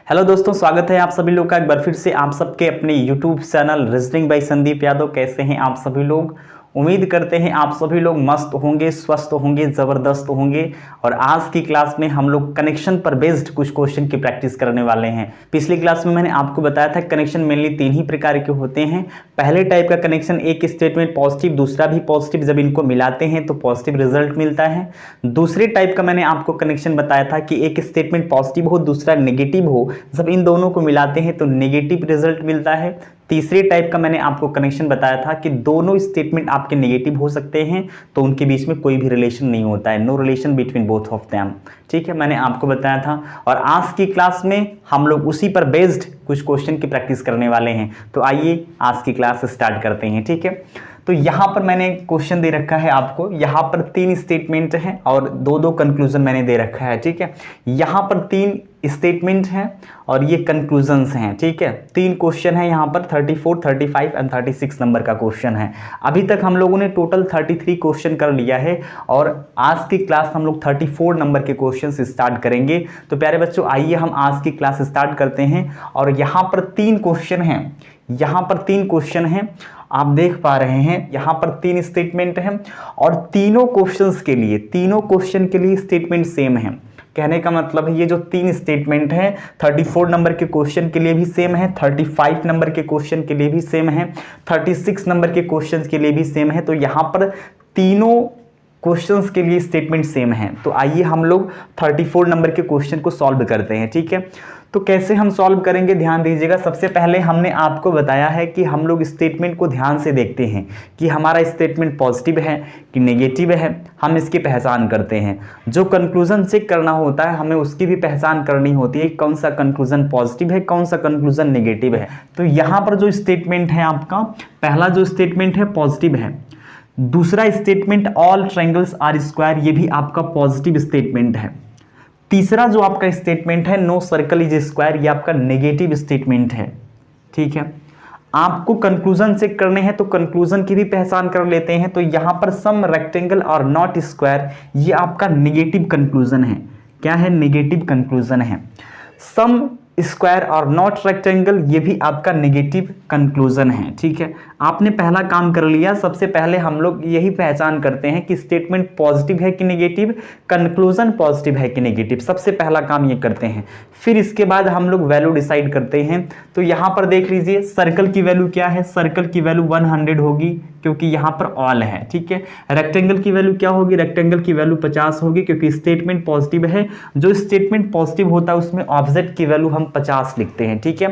Hello दोस्तों, स्वागत है आप सभी लोग का एक बार फिर से आप सबके अपने YouTube channel reasoning bye Sandeep Yadav. कैसे हैं आप सभी लोग? उम्मीद करते हैं आप सभी लोग मस्त होंगे, स्वस्थ होंगे, ज़बरदस्त होंगे। और आज की क्लास में हम लोग कनेक्शन पर बेस्ड कुछ क्वेश्चन की प्रैक्टिस करने वाले हैं। पिछली क्लास में मैंने आपको बताया था कनेक्शन मेनली तीन ही प्रकार के होते हैं। पहले टाइप का कनेक्शन, एक स्टेटमेंट पॉजिटिव दूसरा भी पॉजिटिव, जब इनको मिलाते हैं तो पॉजिटिव रिजल्ट मिलता है। दूसरे टाइप का मैंने आपको कनेक्शन बताया था कि एक स्टेटमेंट पॉजिटिव हो दूसरा नेगेटिव हो, जब इन दोनों को मिलाते हैं तो नेगेटिव रिजल्ट मिलता है। तीसरे टाइप का मैंने आपको कनेक्शन बताया था कि दोनों स्टेटमेंट आपके नेगेटिव हो सकते हैं तो उनके बीच में कोई भी रिलेशन नहीं होता है, no relation between both of them. ठीक है, मैंने आपको बताया था। और आज की क्लास में हम लोग उसी पर बेस्ड कुछ क्वेश्चन की प्रैक्टिस करने वाले हैं। तो आइए आज की क्लास स्टार्ट करते हैं। ठीक है, तो यहाँ पर मैंने क्वेश्चन दे रखा है आपको। यहाँ पर तीन स्टेटमेंट हैं और दो दो कंक्लूजन मैंने दे रखा है। ठीक है, यहाँ पर तीन स्टेटमेंट हैं और ये कंक्लूजन्स हैं। ठीक है, तीन क्वेश्चन है यहाँ पर, 34, 35 एंड 36 नंबर का क्वेश्चन है। अभी तक हम लोगों ने टोटल 33 क्वेश्चन कर लिया है और आज की क्लास हम लोग 34 नंबर के क्वेश्चन स्टार्ट करेंगे। तो प्यारे बच्चों, आइए हम आज की क्लास स्टार्ट करते हैं। और यहाँ पर तीन क्वेश्चन हैं, यहाँ पर तीन क्वेश्चन हैं, आप देख पा रहे हैं। यहाँ पर तीन स्टेटमेंट हैं और तीनों क्वेश्चंस के लिए, तीनों क्वेश्चन के लिए स्टेटमेंट सेम है। कहने का मतलब है ये जो तीन स्टेटमेंट हैं 34 नंबर के क्वेश्चन के लिए भी सेम है, 35 नंबर के क्वेश्चन के लिए भी सेम है, 36 नंबर के क्वेश्चन के लिए भी सेम है। तो यहाँ पर तीनों क्वेश्चंस के लिए स्टेटमेंट सेम है। तो आइए हम लोग 34 नंबर के क्वेश्चन को सॉल्व करते हैं। ठीक है, तो कैसे हम सॉल्व करेंगे ध्यान दीजिएगा। सबसे पहले हमने आपको बताया है कि हम लोग स्टेटमेंट को ध्यान से देखते हैं कि हमारा स्टेटमेंट पॉजिटिव है कि नेगेटिव है, हम इसकी पहचान करते हैं। जो कंक्लूजन चेक करना होता है हमें उसकी भी पहचान करनी होती है, कौन सा कंक्लूजन पॉजिटिव है, कौन सा कंक्लूजन नेगेटिव है। तो यहाँ पर जो स्टेटमेंट है आपका, पहला जो स्टेटमेंट है पॉजिटिव है। दूसरा statement all triangles are square, ये भी आपका पॉजिटिव स्टेटमेंट है। तीसरा जो आपका स्टेटमेंट है नो सर्कल इज स्क्वायर, ये आपका नेगेटिव स्टेटमेंट है। ठीक है, आपको कंक्लूजन चेक करने हैं तो कंक्लूजन की भी पहचान कर लेते हैं। तो यहां पर सम रेक्टेंगल और नॉट स्क्वायर, ये आपका नेगेटिव कंक्लूजन है। क्या है? नेगेटिव कंक्लूजन है। सम स्क्वायर और नॉट रेक्टेंगल, ये भी आपका नेगेटिव कंक्लूजन है। ठीक है, आपने पहला काम कर लिया। सबसे पहले हम लोग यही पहचान करते हैं कि स्टेटमेंट पॉजिटिव है कि नेगेटिव, कंक्लूजन पॉजिटिव है कि नेगेटिव। सबसे पहला काम ये करते हैं, फिर इसके बाद हम लोग वैल्यू डिसाइड करते हैं। तो यहाँ पर देख लीजिए सर्कल की वैल्यू क्या है, सर्कल की वैल्यू 100 होगी क्योंकि यहाँ पर ऑल है। ठीक है, रेक्टेंगल की वैल्यू क्या होगी, रेक्टेंगल की वैल्यू 50 होगी क्योंकि स्टेटमेंट पॉजिटिव है। जो स्टेटमेंट पॉजिटिव होता है उसमें ऑब्जेक्ट की वैल्यू हम 50 लिखते हैं। ठीक है,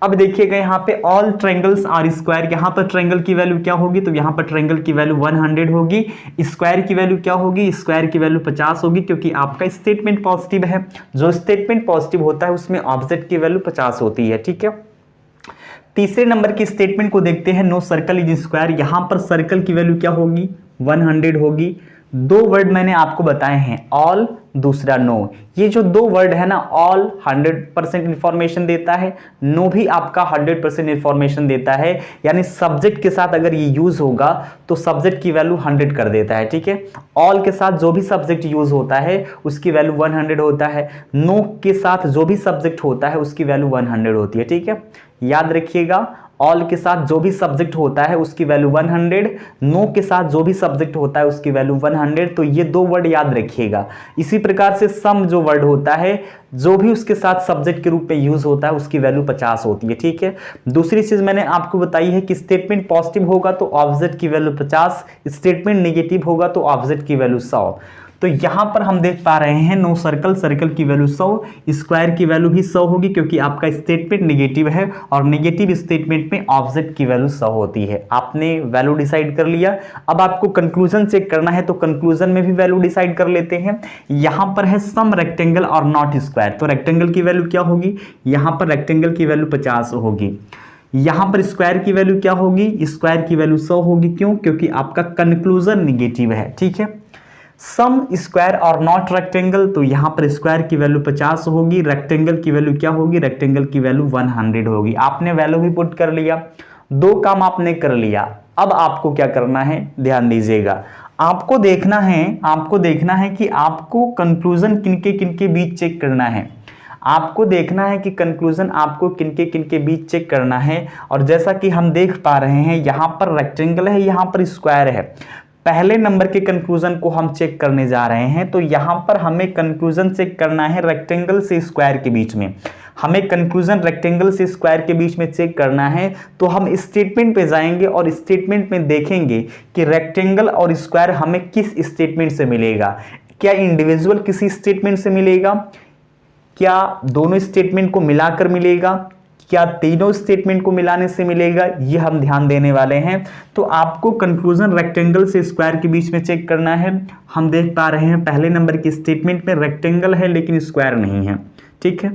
अब देखिएगा यहाँ पे ऑल ट्रायंगल्स आर स्क्वायर, यहाँ पर ट्रायंगल की वैल्यू क्या होगी, तो यहाँ पर ट्रायंगल की वैल्यू 100 होगी। स्क्वायर की वैल्यू क्या होगी, स्क्वायर की वैल्यू 50 होगी क्योंकि आपका स्टेटमेंट पॉजिटिव है। जो स्टेटमेंट पॉजिटिव होता है उसमें ऑब्जेक्ट की वैल्यू 50 होती है। ठीक है, तीसरे नंबर की स्टेटमेंट को देखते हैं, नो सर्कल इज स्क्वायर। यहां पर सर्कल की वैल्यू क्या होगी, 100 होगी। दो वर्ड मैंने आपको बताए हैं, ऑल दूसरा नो। ये जो दो वर्ड है ना, ऑल 100% इंफॉर्मेशन देता है, नो भी आपका 100% इंफॉर्मेशन देता है। यानी सब्जेक्ट के साथ अगर ये यूज होगा तो सब्जेक्ट की वैल्यू 100 कर देता है। ठीक है, ऑल के साथ जो भी सब्जेक्ट यूज होता है उसकी वैल्यू 100 होता है। नो के साथ जो भी सब्जेक्ट होता है उसकी वैल्यू 100 होती है। ठीक है, याद रखिएगा, ऑल के साथ जो भी सब्जेक्ट होता है उसकी वैल्यू 100, नो के साथ जो भी सब्जेक्ट होता है उसकी वैल्यू 100। तो ये दो वर्ड याद रखिएगा। इसी प्रकार से सम जो वर्ड होता है, जो भी उसके साथ सब्जेक्ट के रूप में यूज होता है उसकी वैल्यू 50 होती है। ठीक है, दूसरी चीज मैंने आपको बताई है कि स्टेटमेंट पॉजिटिव होगा तो ऑब्जेक्ट की वैल्यू 50, स्टेटमेंट नेगेटिव होगा तो ऑब्जेक्ट की वैल्यू 100। तो यहां पर हम देख पा रहे हैं नो सर्कल, सर्कल की वैल्यू 100, स्क्वायर की वैल्यू भी 100 होगी क्योंकि आपका स्टेटमेंट नेगेटिव है और नेगेटिव स्टेटमेंट में ऑब्जेक्ट की वैल्यू 100 होती है। आपने वैल्यू डिसाइड कर लिया। अब आपको कंक्लूजन चेक करना है तो कंक्लूजन में भी वैल्यू डिसाइड कर लेते हैं। यहां पर है सम रेक्टेंगल और नॉट स्क्वायर, तो रेक्टेंगल की वैल्यू क्या होगी, यहां पर रेक्टेंगल की वैल्यू 50 होगी। यहां पर स्क्वायर की वैल्यू क्या होगी, स्क्वायर की वैल्यू 100 होगी। क्यों? क्योंकि आपका कंक्लूजन नेगेटिव है। ठीक है, सम स्क्वायर और नॉट रेक्टेंगल, तो यहां पर स्क्वायर की वैल्यू 50 होगी, रेक्टेंगल की वैल्यू क्या होगी, रेक्टेंगल की वैल्यू 100 होगी। आपने वैल्यू भी पुट कर लिया, दो काम आपने कर लिया। अब आपको क्या करना है, ध्यान दीजिएगा। आपको देखना है कि आपको कंक्लूजन किनके किनके बीच चेक करना है। आपको देखना है कि कंक्लूजन आपको किनके बीच चेक करना है। और जैसा कि हम देख पा रहे हैं यहाँ पर रेक्टेंगल है, यहाँ पर स्क्वायर है। पहले नंबर के कंक्लूजन को हम चेक करने जा रहे हैं, तो यहाँ पर हमें कंक्लूजन चेक करना है रेक्टेंगल से स्क्वायर के बीच में। हमें कंक्लूजन रेक्टेंगल से स्क्वायर के बीच में चेक करना है, तो हम स्टेटमेंट पे जाएंगे और स्टेटमेंट में देखेंगे कि रेक्टेंगल और स्क्वायर हमें किस स्टेटमेंट से मिलेगा। क्या इंडिविजुअल किसी स्टेटमेंट से मिलेगा, क्या दोनों स्टेटमेंट को मिलाकर मिलेगा, क्या तीनों स्टेटमेंट को मिलाने से मिलेगा, ये हम ध्यान देने वाले हैं। तो आपको कंक्लूजन रेक्टेंगल से स्क्वायर के बीच में चेक करना है। हम देख पा रहे हैं पहले नंबर की स्टेटमेंट में रेक्टेंगल है लेकिन स्क्वायर नहीं है, ठीक है।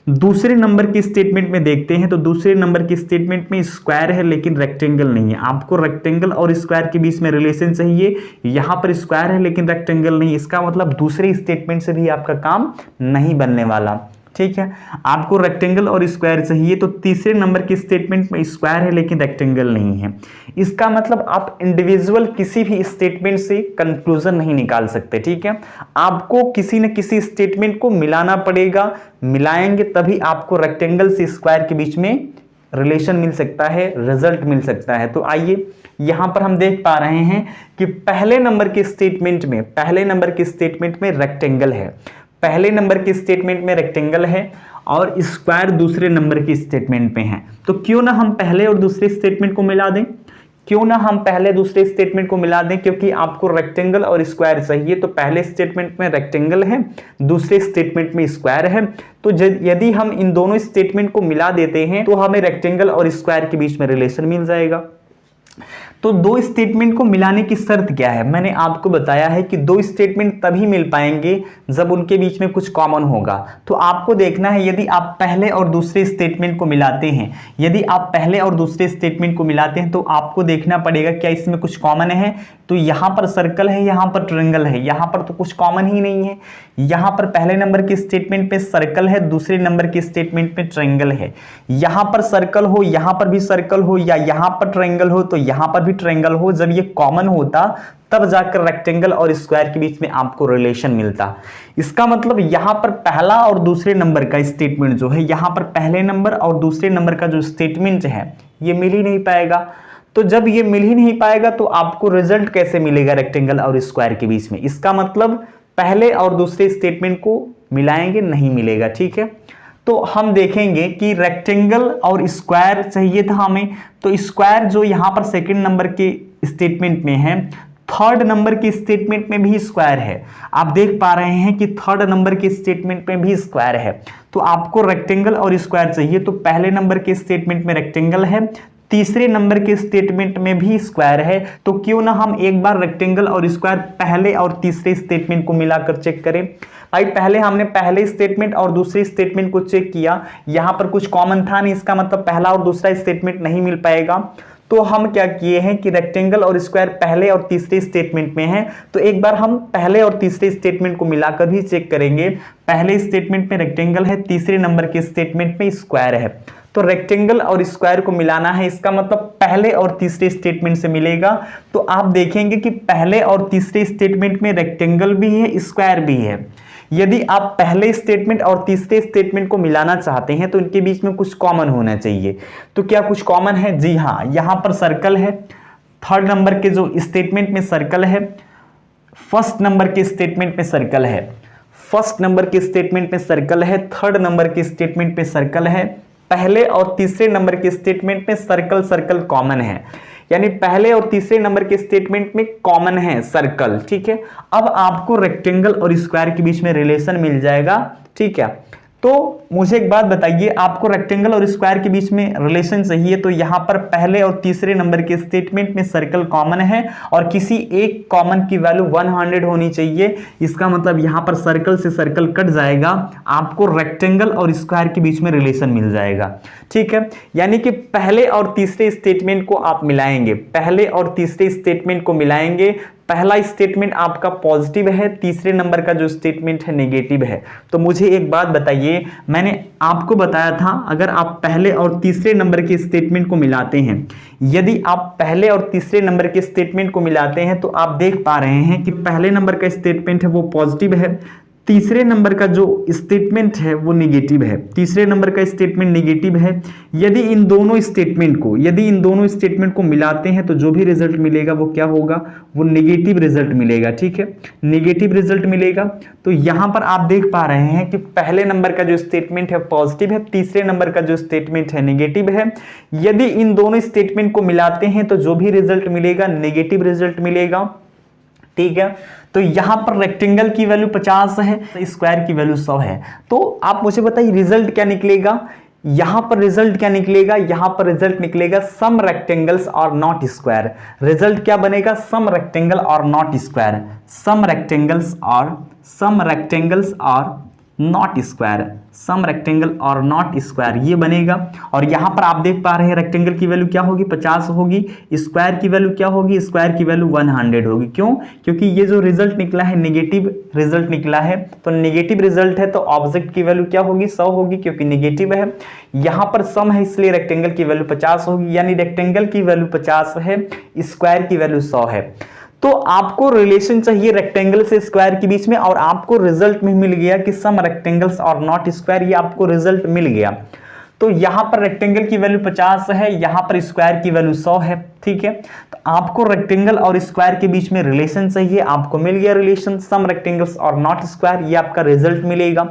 दूसरे नंबर की स्टेटमेंट में देखते हैं, तो दूसरे नंबर की स्टेटमेंट में स्क्वायर है लेकिन रेक्टेंगल नहीं है। आपको रेक्टेंगल और स्क्वायर के बीच में रिलेशन चाहिए, यहाँ पर स्क्वायर है लेकिन रेक्टेंगल नहीं, इसका मतलब दूसरे स्टेटमेंट से भी आपका काम नहीं बनने वाला, ठीक है। आपको रेक्टेंगल और स्क्वायर चाहिए, तो तीसरे नंबर की स्टेटमेंट में स्क्वायर है लेकिन रेक्टेंगल नहीं है। इसका मतलब आप इंडिविजुअल किसी भी स्टेटमेंट से कंक्लूजन नहीं निकाल सकते, ठीक है। आपको किसी न किसी स्टेटमेंट को मिलाना पड़ेगा, मिलाएंगे तभी आपको रेक्टेंगल से स्क्वायर के बीच में रिलेशन मिल सकता है, रिजल्ट मिल सकता है। तो आइए यहां पर हम देख पा रहे हैं कि पहले नंबर के स्टेटमेंट में रेक्टेंगल है, पहले नंबर के स्टेटमेंट में रेक्टेंगल है और स्क्वायर दूसरे नंबर की स्टेटमेंट में है। तो क्यों ना हम पहले और दूसरे स्टेटमेंट को मिला दें, क्योंकि आपको रेक्टेंगल और स्क्वायर चाहिए। तो पहले स्टेटमेंट में रेक्टेंगल है, दूसरे स्टेटमेंट में स्क्वायर है। तो यदि हम इन दोनों स्टेटमेंट को मिला देते हैं तो हमें रेक्टेंगल और स्क्वायर के बीच में रिलेशन मिल जाएगा। तो दो स्टेटमेंट को मिलाने की शर्त क्या है, मैंने आपको बताया है कि दो स्टेटमेंट तभी मिल पाएंगे जब उनके बीच में कुछ कॉमन होगा। तो आपको देखना है यदि आप पहले और दूसरे स्टेटमेंट को मिलाते हैं, तो आपको देखना पड़ेगा क्या इसमें कुछ कॉमन है। तो यहाँ पर सर्कल है, यहाँ पर ट्रायंगल है, यहाँ पर तो कुछ कॉमन ही नहीं है। यहाँ पर पहले नंबर के स्टेटमेंट पे सर्कल है, दूसरे नंबर के स्टेटमेंट पे ट्रायंगल है। यहाँ पर सर्कल हो, यहाँ पर भी सर्कल हो, या यहाँ पर ट्रायंगल हो तो यहाँ पर भी ट्रायंगल हो, जब ये कॉमन होता तब जाकर रेक्टेंगल और स्क्वायर के बीच में आपको रिलेशन मिलता। इसका मतलब यहाँ पर पहला और दूसरे नंबर का स्टेटमेंट जो है, यहाँ पर पहले नंबर और दूसरे नंबर का जो स्टेटमेंट है ये मिल ही नहीं पाएगा। तो जब ये मिल ही नहीं पाएगा तो आपको रिजल्ट कैसे मिलेगा रेक्टेंगल और स्क्वायर के बीच में। इसका मतलब पहले और दूसरे स्टेटमेंट को मिलाएंगे, नहीं मिलेगा, ठीक है। तो हम देखेंगे कि रेक्टेंगल और स्क्वायर चाहिए था हमें, तो स्क्वायर जो यहाँ पर सेकंड नंबर के स्टेटमेंट में है, थर्ड नंबर के स्टेटमेंट में भी स्क्वायर है। आप देख पा रहे हैं कि थर्ड नंबर के स्टेटमेंट में भी स्क्वायर है। तो आपको रेक्टेंगल और स्क्वायर चाहिए, तो पहले नंबर के स्टेटमेंट में रेक्टेंगल है, तीसरे नंबर के स्टेटमेंट में भी स्क्वायर है। तो क्यों ना हम एक बार रेक्टेंगल और स्क्वायर पहले और तीसरे स्टेटमेंट को मिलाकर चेक करें। भाई पहले हमने पहले स्टेटमेंट और दूसरे स्टेटमेंट को चेक किया, यहां पर कुछ कॉमन था नहीं, इसका मतलब पहला और दूसरा स्टेटमेंट नहीं मिल पाएगा। तो हम क्या किए हैं कि रेक्टेंगल और स्क्वायर पहले और तीसरे स्टेटमेंट में है, तो एक बार हम पहले और तीसरे स्टेटमेंट को मिलाकर भी चेक करेंगे। पहले स्टेटमेंट में रेक्टेंगल है, तीसरे नंबर के स्टेटमेंट में स्क्वायर है। तो रेक्टेंगल और स्क्वायर को मिलाना है, इसका मतलब पहले और तीसरे स्टेटमेंट से मिलेगा। तो आप देखेंगे कि पहले और तीसरे स्टेटमेंट में रेक्टेंगल भी है, स्क्वायर भी है। यदि आप पहले स्टेटमेंट और तीसरे स्टेटमेंट को मिलाना चाहते हैं तो इनके बीच में कुछ कॉमन होना चाहिए। तो क्या कुछ कॉमन है? जी हाँ, यहां पर सर्कल है, थर्ड नंबर के जो स्टेटमेंट में सर्कल है, फर्स्ट नंबर के स्टेटमेंट में सर्कल है, फर्स्ट नंबर के स्टेटमेंट में सर्कल है, थर्ड नंबर के स्टेटमेंट में सर्कल है, पहले और तीसरे नंबर के स्टेटमेंट में सर्कल सर्कल कॉमन है, यानी पहले और तीसरे नंबर के स्टेटमेंट में कॉमन है सर्कल, ठीक है। अब आपको रेक्टेंगल और स्क्वायर के बीच में रिलेशन मिल जाएगा, ठीक है। तो मुझे एक बात बताइए, आपको रेक्टेंगल और स्क्वायर के बीच में रिलेशन चाहिए, तो यहां पर पहले और तीसरे नंबर के स्टेटमेंट में सर्कल कॉमन है और किसी एक कॉमन की वैल्यू 100 होनी चाहिए। इसका मतलब यहां पर सर्कल से सर्कल कट जाएगा, आपको रेक्टेंगल और स्क्वायर के बीच में रिलेशन मिल जाएगा, ठीक है। यानी कि पहले और तीसरे स्टेटमेंट को आप मिलाएंगे, पहले और तीसरे स्टेटमेंट को मिलाएंगे। पहला स्टेटमेंट आपका पॉजिटिव है, तीसरे नंबर का जो स्टेटमेंट है नेगेटिव है। तो मुझे एक बात बताइए, मैंने आपको बताया था अगर आप पहले और तीसरे नंबर के स्टेटमेंट को मिलाते हैं, यदि आप पहले और तीसरे नंबर के स्टेटमेंट को मिलाते हैं तो आप देख पा रहे हैं कि पहले नंबर का स्टेटमेंट है वो पॉजिटिव है, तीसरे नंबर का जो स्टेटमेंट है वो नेगेटिव है, तीसरे नंबर का स्टेटमेंट नेगेटिव है। यदि इन दोनों स्टेटमेंट को मिलाते हैं तो जो भी रिजल्ट मिलेगा वो क्या होगा, वो नेगेटिव रिजल्ट मिलेगा। ठीक है, नेगेटिव रिजल्ट मिलेगा। तो यहां पर आप देख पा रहे हैं कि पहले नंबर का जो स्टेटमेंट है पॉजिटिव है, तीसरे नंबर का जो स्टेटमेंट है नेगेटिव है। यदि इन दोनों स्टेटमेंट को मिलाते हैं तो जो भी रिजल्ट मिलेगा नेगेटिव रिजल्ट मिलेगा। ठीक है, तो यहां पर रेक्टेंगल की वैल्यू 50 है, स्क्वायर की वैल्यू 100 है। तो आप मुझे बताइए रिजल्ट क्या निकलेगा, यहां पर रिजल्ट क्या निकलेगा, यहां पर रिजल्ट निकलेगा सम रेक्टेंगल्स और नॉट स्क्वायर। रिजल्ट क्या बनेगा, सम रेक्टेंगल और नॉट स्क्वायर, सम रेक्टेंगल्स और नॉट स्क्वायर, सम रेक्टेंगल और नॉट स्क्वायर ये बनेगा। और यहां पर आप देख पा रहे हैं रेक्टेंगल की वैल्यू क्या होगी, 50 होगी, स्क्वायर की वैल्यू क्या होगी, स्क्वायर की वैल्यू 100 होगी। क्यों, क्योंकि ये जो रिजल्ट निकला है नेगेटिव रिजल्ट निकला है, तो नेगेटिव रिजल्ट है तो ऑब्जेक्ट की वैल्यू क्या होगी, 100 होगी, क्योंकि नेगेटिव है। यहां पर सम है इसलिए रेक्टेंगल की वैल्यू 50 होगी, यानी रेक्टेंगल की वैल्यू 50 है, स्क्वायर की वैल्यू 100 है। तो आपको रिलेशन चाहिए रेक्टेंगल से स्क्वायर के बीच में, और आपको रिजल्ट में मिल गया कि सम रेक्टेंगल्स और नॉट स्क्वायर, ये आपको रिजल्ट मिल गया। तो यहां पर रेक्टेंगल की वैल्यू 50 है, यहां पर स्क्वायर की वैल्यू 100 है। ठीक है, तो आपको रेक्टेंगल और स्क्वायर के बीच में रिलेशन चाहिए, आपको मिल गया रिलेशन सम रेक्टेंगल्स और नॉट स्क्वायर, ये आपका रिजल्ट मिलेगा।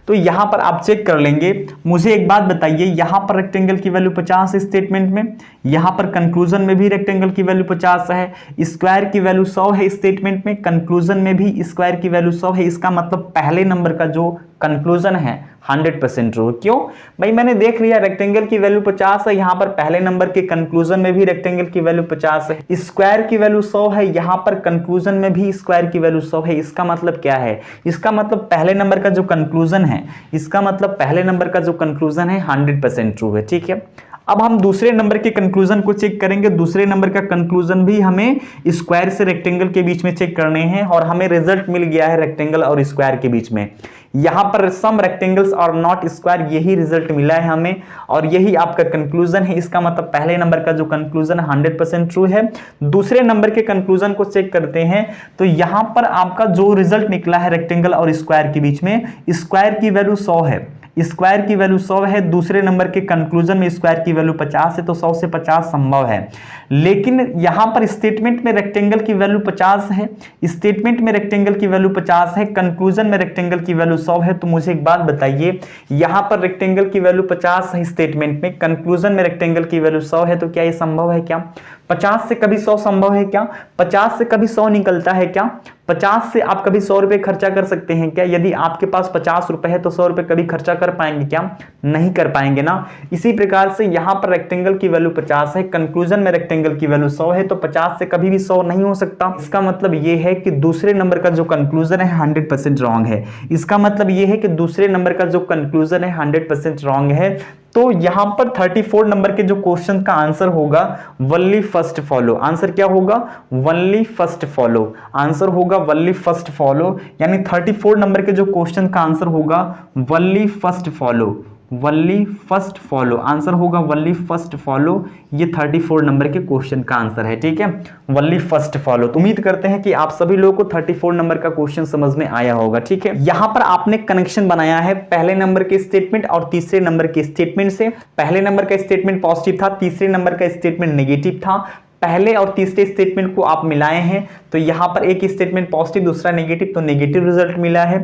तो यहां पर आप चेक कर लेंगे। मुझे एक बात बताइए, यहां पर रेक्टेंगल की वैल्यू 50 है स्टेटमेंट में, यहां पर कंक्लूजन में भी रेक्टेंगल की वैल्यू 50 है, स्क्वायर की वैल्यू 100 है स्टेटमेंट में, कंक्लूजन में भी स्क्वायर की वैल्यू 100 है। इसका मतलब पहले नंबर का जो कंक्लूजन है 100% ट्रू। क्यों भाई, मैंने देख लिया रेक्टेंगल की वैल्यू 50 है, यहां पर पहले नंबर के कंक्लूजन में भी रेक्टेंगल की वैल्यू 50 है, स्क्वायर की वैल्यू 100 है, यहां पर कंक्लूजन में भी स्क्वायर की वैल्यू 100 है। इसका मतलब क्या है, इसका मतलब पहले नंबर का जो कंक्लूजन है, इसका मतलब पहले नंबर का जो कंक्लूजन है 100% ट्रू है। ठीक है, अब हम दूसरे नंबर के कंक्लूजन को चेक करेंगे। दूसरे नंबर का कंक्लूजन भी हमें स्क्वायर से रेक्टेंगल के बीच में चेक करने हैं, और हमें रिजल्ट मिल गया है रेक्टेंगल और स्क्वायर के बीच में। यहां पर सम रेक्टेंगल्स और नॉट स्क्वायर, यही रिजल्ट मिला है हमें, और यही आपका कंक्लूजन है। इसका मतलब पहले नंबर का जो कंक्लूजन 100% ट्रू है। दूसरे नंबर के कंक्लूजन को चेक करते हैं, तो यहां पर आपका जो रिजल्ट निकला है रेक्टेंगल और स्क्वायर के बीच में, स्क्वायर की वैल्यू 100 है, स्क्वायर की वैल्यू 100 है। दूसरे नंबर के कंक्लूजन में स्क्वायर की वैल्यू 50 है, तो 100 से 50 संभव है। लेकिन यहां पर स्टेटमेंट में रेक्टेंगल की वैल्यू 50 है, स्टेटमेंट में रेक्टेंगल की वैल्यू 50 है, कंक्लूजन में रेक्टेंगल की वैल्यू 100 है। तो मुझे एक बात बताइए, यहां पर रेक्टेंगल की वैल्यू 50 है स्टेटमेंट में, कंक्लूजन में रेक्टेंगल की वैल्यू 100 है, तो क्या ये संभव है क्या, 50 से कभी 100 संभव है क्या, 50 से कभी 100 निकलता है क्या, 50 से आप कभी 100 रुपए खर्चा कर सकते हैं क्या, यदि आपके पास 50 रुपए है तो 100 रुपए कभी खर्चा कर पाएंगे क्या, नहीं कर पाएंगे ना। इसी प्रकार से यहां पर रेक्टेंगल की वैल्यू 50 है, कंक्लूजन में रेक्टेंगल की वैल्यू 100 है, तो 50 से कभी भी 100 नहीं हो सकता। इसका मतलब यह है कि दूसरे नंबर का जो कंक्लूजन है 100% रॉन्ग है। इसका मतलब यह है कि दूसरे नंबर का जो कंक्लूजन है 100% रॉन्ग है। तो यहां पर 34 नंबर के जो क्वेश्चन का आंसर होगा वनली फर्स्ट फॉलो। आंसर क्या होगा, वनली फर्स्ट फॉलो। आंसर होगा वनली फर्स्ट फॉलो, यानी 34 नंबर के जो क्वेश्चन का आंसर होगा only first follow, only first follow. Answer होगा वनली फर्स्ट फॉलो, ये 34 नंबर के क्वेश्चन का आंसर है। ठीक है, वनली फर्स्ट फॉलो। तो उम्मीद करते हैं कि आप सभी लोगों को 34 नंबर का क्वेश्चन समझ में आया होगा। ठीक है, यहां पर आपने कनेक्शन बनाया है पहले नंबर के स्टेटमेंट और तीसरे नंबर के स्टेटमेंट से। पहले नंबर का स्टेटमेंट पॉजिटिव था, तीसरे नंबर का स्टेटमेंट नेगेटिव था। पहले और तीसरे स्टेटमेंट को आप मिलाए हैं, तो यहां पर एक स्टेटमेंट पॉजिटिव दूसरा नेगेटिव, तो नेगेटिव रिजल्ट मिला है।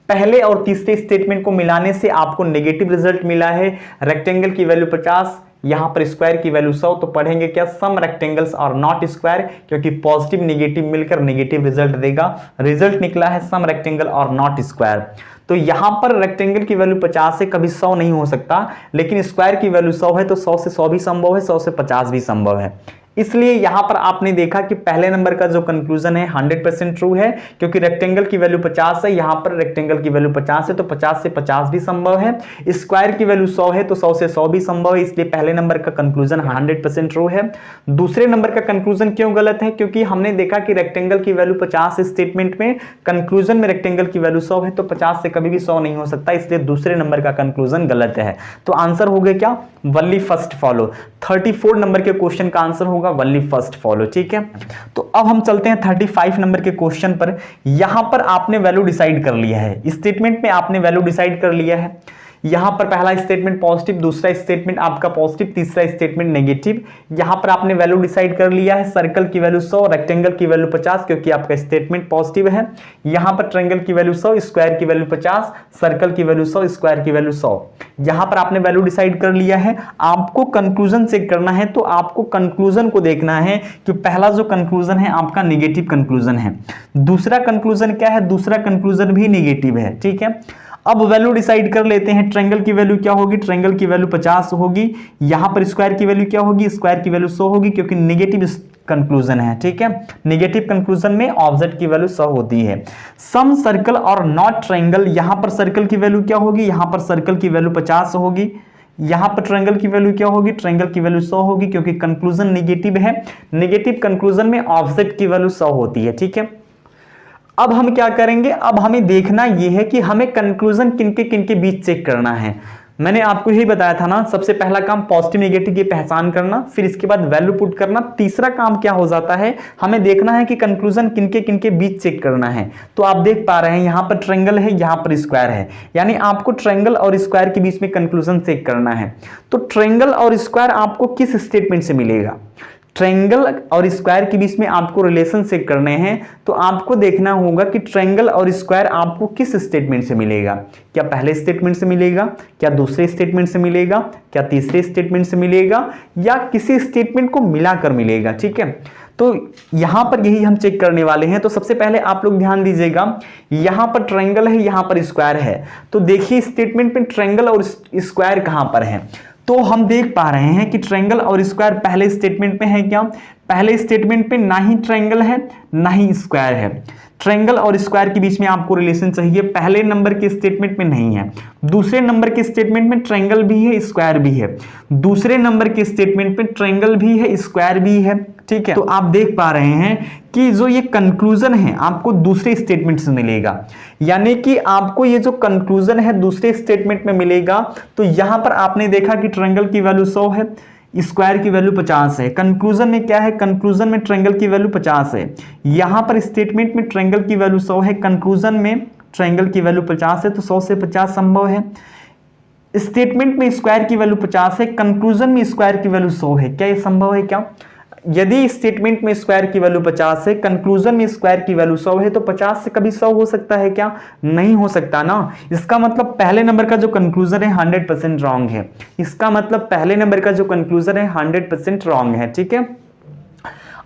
पहले और तीसरे स्टेटमेंट को मिलाने से आपको नेगेटिव रिजल्ट मिला है। रेक्टेंगल की वैल्यू 50, यहां पर स्क्वायर की वैल्यू 100, तो पढ़ेंगे क्या, सम रेक्टेंगल्स और नॉट स्क्वायर, क्योंकि पॉजिटिव नेगेटिव मिलकर नेगेटिव रिजल्ट देगा। रिजल्ट निकला है सम रेक्टेंगल और नॉट स्क्वायर। तो यहां पर रेक्टेंगल की वैल्यू 50 से कभी 100 नहीं हो सकता, लेकिन स्क्वायर की वैल्यू 100 है, तो 100 से 100 भी संभव है, 100 से 50 भी संभव है। इसलिए यहां पर आपने देखा कि पहले नंबर का जो कंक्लूजन है 100% ट्रू है, क्योंकि रेक्टेंगल की वैल्यू 50 है, यहां पर रेक्टेंगल की वैल्यू 50 है, तो 50 से 50 भी संभव है। स्क्वायर की वैल्यू 100 है, तो 100 से 100 भी संभव है, इसलिए पहले नंबर का कंक्लूजन 100% ट्रू है। दूसरे नंबर का कंक्लूजन क्यों गलत है, क्योंकि हमने देखा कि रेक्टेंगल की वैल्यू 50 स्टेटमेंट में, कंक्लूजन में रेक्टेंगल की वैल्यू 100 है, तो 50 से कभी भी 100 नहीं हो सकता, इसलिए दूसरे नंबर का कंक्लूजन गलत है। तो आंसर हो गया क्या, वनली फर्स्ट फॉलो। 34 नंबर के क्वेश्चन का आंसर होगा होगा, ओनली फर्स्ट फॉलो, ठीक है। तो अब हम चलते हैं 35 नंबर के क्वेश्चन पर। यहां पर आपने वैल्यू डिसाइड कर लिया है, स्टेटमेंट में आपने वैल्यू डिसाइड कर लिया है। यहां पर पहला स्टेटमेंट पॉजिटिव, दूसरा स्टेटमेंट आपका पॉजिटिव, तीसरा स्टेटमेंट नेगेटिव। यहां पर आपने वैल्यू डिसाइड कर लिया है, सर्कल की वैल्यू 100, रेक्टेंगल की वैल्यू 50 क्योंकि आपका स्टेटमेंट पॉजिटिव है। यहां पर ट्रायंगल की वैल्यू 100, स्क्वायर की वैल्यू 50, सर्कल की वैल्यू 100, स्क्वायर की वैल्यू 100। यहां पर आपने वैल्यू डिसाइड कर लिया है। आपको कंक्लूजन चेक करना है, तो आपको कंक्लूजन को देखना है कि पहला जो कंक्लूजन है आपका नेगेटिव कंक्लूजन है, दूसरा कंक्लूजन क्या है, दूसरा कंक्लूजन भी नेगेटिव है, ठीक है। अब वैल्यू डिसाइड कर लेते हैं। ट्रायंगल की वैल्यू क्या होगी, ट्रायंगल की वैल्यू 50 होगी। यहां पर स्क्वायर की वैल्यू क्या होगी, स्क्वायर की वैल्यू 100 होगी क्योंकि नेगेटिव कंक्लूजन है, ठीक है। नेगेटिव कंक्लूजन में ऑब्जेक्ट की वैल्यू 100 होती है। सम सर्कल और नॉट ट्रायंगल, यहां पर सर्कल की वैल्यू क्या होगी, यहां पर सर्कल की वैल्यू 50 होगी। यहां पर ट्रायंगल की वैल्यू क्या होगी, ट्रायंगल की वैल्यू 100 होगी क्योंकि कंक्लूजन नेगेटिव है। नेगेटिव कंक्लूजन में ऑब्जेक्ट की वैल्यू 100 होती है, ठीक है। अब हम क्या करेंगे, अब हमें देखना यह है कि हमें कंक्लूजन किनके बीच चेक करना है। मैंने आपको यही बताया था ना, सबसे पहला काम पॉजिटिव नेगेटिव की पहचान करना, फिर इसके बाद वैल्यू पुट करना। तीसरा काम क्या हो जाता है, हमें देखना है कि कंक्लूजन किनके बीच चेक करना है। तो आप देख पा रहे हैं यहां पर ट्रायंगल है, यहां पर स्क्वायर है, यानी आपको ट्रायंगल और स्क्वायर के बीच में कंक्लूजन चेक करना है। तो ट्रायंगल और स्क्वायर आपको किस स्टेटमेंट से मिलेगा, ट्रायंगल और स्क्वायर के बीच में आपको रिलेशन चेक करने हैं। तो आपको देखना होगा कि ट्रायंगल और स्क्वायर आपको किस स्टेटमेंट से मिलेगा, क्या पहले स्टेटमेंट से मिलेगा, क्या दूसरे स्टेटमेंट से मिलेगा, क्या तीसरे स्टेटमेंट से मिलेगा, या किसी स्टेटमेंट को मिलाकर मिलेगा, ठीक है। तो यहां पर यही हम चेक करने वाले हैं। तो सबसे पहले आप लोग ध्यान दीजिएगा, यहां पर ट्रायंगल है, यहां पर स्क्वायर है। तो देखिए स्टेटमेंट में ट्रायंगल और स्क्वायर कहां पर है। तो हम देख पा रहे हैं कि ट्रायंगल और स्क्वायर पहले स्टेटमेंट में है क्या, पहले स्टेटमेंट में ना ही ट्रायंगल है ना ही स्क्वायर है। ट्रायंगल और स्क्वायर के बीच में आपको रिलेशन चाहिए, पहले नंबर के स्टेटमेंट में नहीं है। दूसरे नंबर के स्टेटमेंट में ट्रायंगल भी है, स्क्वायर भी है। दूसरे नंबर के स्टेटमेंट में ट्रायंगल भी है, स्क्वायर भी है, ठीक है। तो आप देख पा रहे हैं कि जो ये कंक्लूजन है आपको दूसरे स्टेटमेंट से मिलेगा, यानी कि आपको ये जो कंक्लूजन है दूसरे स्टेटमेंट में मिलेगा। तो यहां पर आपने देखा कि ट्रायंगल की वैल्यू 100 है, स्क्वायर की वैल्यू 50 है। कंक्लूजन में क्या है, कंक्लूजन में ट्रायंगल की वैल्यू 50 है। यहां पर स्टेटमेंट में ट्रायंगल की वैल्यू 100 है, कंक्लूजन में ट्रायंगल की वैल्यू 50 है, तो 100 से 50 संभव है। स्टेटमेंट में स्क्वायर की वैल्यू 50 है, कंक्लूजन में स्क्वायर की वैल्यू 100 है, क्या ये संभव है क्या। यदि स्टेटमेंट में स्क्वायर की वैल्यू 50 है, कंक्लूजन में स्क्वायर की वैल्यू 100 है, तो 50 से कभी 100 हो सकता है क्या, नहीं हो सकता ना। इसका मतलब पहले नंबर का जो कंक्लूजन है 100% रॉन्ग है। इसका मतलब पहले नंबर का जो कंक्लूजन है 100% रॉन्ग है, ठीक है।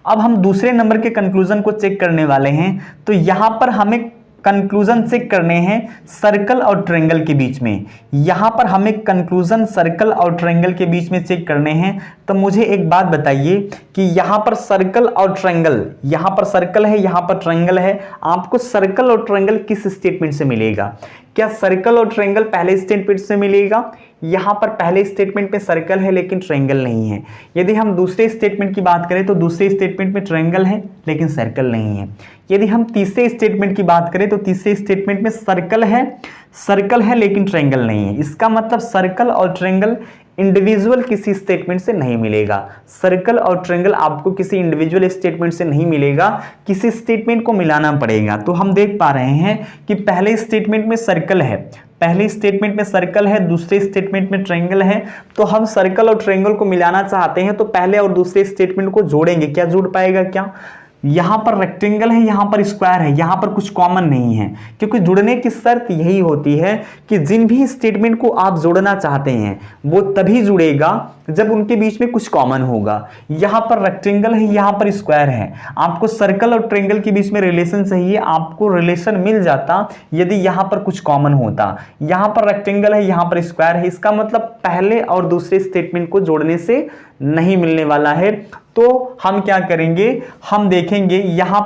अब हम दूसरे नंबर के कंक्लूजन को चेक करने वाले हैं। तो यहां पर हमें कंक्लूजन चेक करने हैं सर्कल और ट्रायंगल के बीच में। यहां पर हमें कंक्लूजन सर्कल और ट्रायंगल के बीच में चेक करने हैं। तो मुझे एक बात बताइए कि यहां पर सर्कल और ट्रायंगल, यहां पर सर्कल है, यहां पर ट्रायंगल है, आपको सर्कल और ट्रायंगल किस स्टेटमेंट से मिलेगा। क्या सर्कल और ट्रायंगल पहले स्टेटमेंट से मिलेगा, यहां पर पहले स्टेटमेंट में सर्कल है लेकिन ट्रायंगल नहीं है। यदि हम दूसरे स्टेटमेंट की बात करें तो दूसरे स्टेटमेंट में ट्रायंगल है लेकिन सर्कल नहीं है। यदि हम तीसरे स्टेटमेंट की बात करें तो तीसरे स्टेटमेंट में सर्कल है लेकिन ट्रायंगल नहीं है। इसका मतलब सर्कल और ट्रायंगल इंडिविजुअल किसी स्टेटमेंट से नहीं मिलेगा। सर्कल और ट्रायंगल आपको किसी इंडिविजुअल स्टेटमेंट से नहीं मिलेगा, किसी स्टेटमेंट को मिलाना पड़ेगा। तो हम देख पा रहे हैं कि पहले स्टेटमेंट में सर्कल है, पहले स्टेटमेंट में सर्कल है, दूसरे स्टेटमेंट में ट्रायंगल है। तो हम सर्कल और ट्रायंगल को मिलाना चाहते हैं तो पहले और दूसरे स्टेटमेंट को जोड़ेंगे। क्या जुड़ पाएगा क्या, यहां पर रेक्टेंगल है, यहां पर स्क्वायर है, यहां पर कुछ कॉमन नहीं है, क्योंकि जुड़ने की शर्त यही होती है कि जिन भी स्टेटमेंट को आप जोड़ना चाहते हैं वो तभी जुड़ेगा जब उनके बीच में कुछ कॉमन होगा। यहां पर रेक्टेंगल है, यहां पर स्क्वायर है, आपको सर्कल और ट्रायंगल के बीच में रिलेशन चाहिए, आपको रिलेशन मिल जाता यदि यहां पर कुछ कॉमन होता। यहां पर रेक्टेंगल है, यहां पर स्क्वायर है, इसका मतलब पहले और दूसरे स्टेटमेंट को जोड़ने से नहीं मिलने वाला है। तो हम क्या करेंगे, हम देखेंगे यहां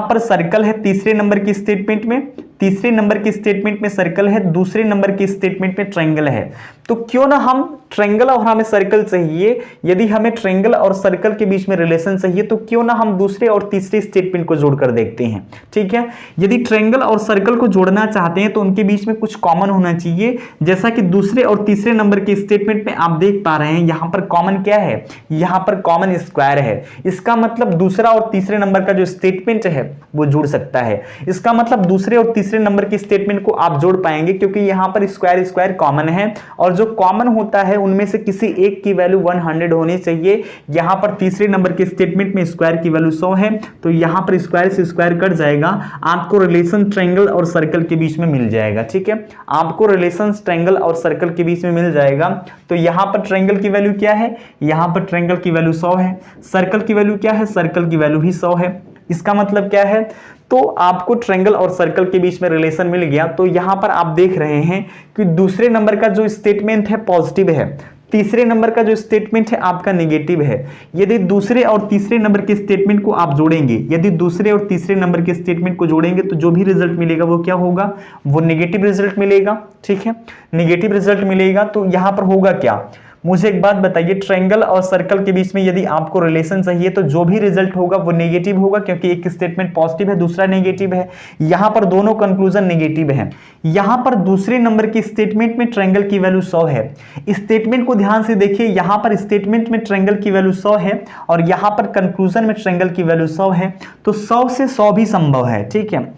पर सर्कल है तीसरे नंबर की स्टेटमेंट में, तीसरे नंबर के स्टेटमेंट में सर्कल है, दूसरे नंबर के स्टेटमेंट में ट्रायंगल है। तो क्यों ना हम ट्रायंगल और हमें सर्कल चाहिए, यदि हमें ट्रायंगल और सर्कल के बीच में रिलेशन चाहिए तो क्यों ना हम दूसरे और तीसरे स्टेटमेंट को जोड़कर देखते हैं। ठीक है, यदि ट्रायंगल और सर्कल को जोड़ना चाहते हैं तो उनके बीच में कुछ कॉमन होना चाहिए। जैसा कि दूसरे और तीसरे नंबर के स्टेटमेंट में आप देख पा रहे हैं, यहां पर कॉमन क्या है, यहां पर कॉमन स्क्वायर है। इसका मतलब दूसरा और तीसरे नंबर का जो स्टेटमेंट है वो जुड़ सकता है। इसका मतलब दूसरे और तीसरे नंबर के स्टेटमेंट को आप जोड़ पाएंगे क्योंकि यहां पर स्क्वायर स्क्वायर कॉमन है और जो कॉमन होता है उनमें से किसी एक की वैल्यू 100 होनी चाहिए। यहां पर तीसरे नंबर के स्टेटमेंट में स्क्वायर की वैल्यू 100 है, तो यहां पर स्क्वायर से स्क्वायर कट जाएगा, आपको रिलेशन ट्रायंगल और सर्कल के बीच में मिल जाएगा। ठीक है, आपको रिलेशन ट्रायंगल और सर्कल के बीच में मिल जाएगा। तो यहां पर ट्रायंगल की वैल्यू क्या है, यहां पर ट्रायंगल की वैल्यू 100 है, सर्कल की वैल्यू क्या है, सर्कल की वैल्यू भी 100 है। इसका मतलब क्या है, तो आपको ट्रायंगल और सर्कल के बीच में रिलेशन मिल गया। तो यहां पर आप देख रहे हैं कि दूसरे नंबर का जो स्टेटमेंट है पॉजिटिव है, तीसरे नंबर का जो स्टेटमेंट है आपका नेगेटिव है। यदि दूसरे और तीसरे नंबर के स्टेटमेंट को आप जोड़ेंगे, यदि दूसरे और तीसरे नंबर के स्टेटमेंट को जोड़ेंगे तो जो भी रिजल्ट मिलेगा वो क्या होगा, वो नेगेटिव रिजल्ट मिलेगा। ठीक है, नेगेटिव रिजल्ट मिलेगा। तो यहां पर होगा क्या, मुझे एक बात बताइए, ट्रायंगल और सर्कल के बीच में यदि आपको रिलेशन चाहिए तो जो भी रिजल्ट होगा वो नेगेटिव होगा क्योंकि एक स्टेटमेंट पॉजिटिव है दूसरा नेगेटिव है। यहां पर दोनों कंक्लूजन नेगेटिव है। यहां पर दूसरे नंबर के स्टेटमेंट में ट्रायंगल की वैल्यू 100 है। स्टेटमेंट को ध्यान से देखिए, यहां पर स्टेटमेंट में ट्रायंगल की वैल्यू 100 है और यहां पर कंक्लूजन में ट्रायंगल की वैल्यू 100 है, तो 100 से 100 भी संभव है। ठीक है,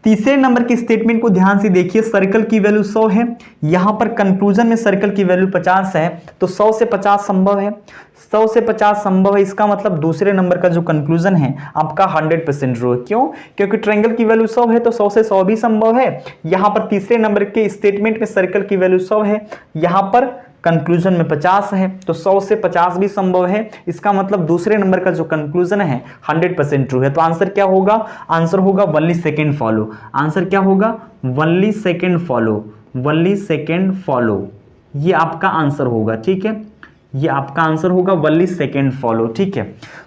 तीसरे नंबर के स्टेटमेंट को ध्यान से देखिए, सर्कल की वैल्यू 100 है, यहां पर कंक्लूजन में सर्कल की वैल्यू 50 है, तो 100 से 50 संभव है। 100 से 50 संभव है, इसका मतलब दूसरे नंबर का जो कंक्लूजन है आपका 100% ट्रू है। क्यों, क्योंकि ट्रायंगल की वैल्यू 100 है तो 100 से 100 भी संभव है। यहां पर तीसरे नंबर के स्टेटमेंट में सर्कल की वैल्यू 100 है, यहां पर कंक्लूजन में 50 है, तो 100 से 50 भी संभव है। इसका मतलब दूसरे नंबर का जो कंक्लूजन है 100% ट्रू है। तो आंसर क्या होगा, आंसर होगा ओनली सेकंड फॉलो। आंसर क्या होगा, only second follow, only second follow, ये आपका आंसर होगा। ठीक है, ये आपका आंसर होगा ओनली सेकंड फॉलो। ठीक है,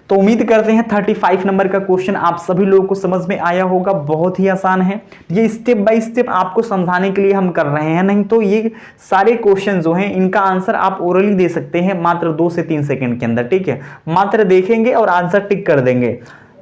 तो उम्मीद करते हैं 35 नंबर का क्वेश्चन आप सभी लोगों को समझ में आया होगा। बहुत ही आसान है, ये स्टेप बाय स्टेप आपको समझाने के लिए हम कर रहे हैं, नहीं तो ये सारे क्वेश्चन जो हैं इनका आंसर आप ओरली दे सकते हैं मात्र 2 से 3 सेकंड के अंदर। ठीक है, मात्र देखेंगे और आंसर टिक कर देंगे।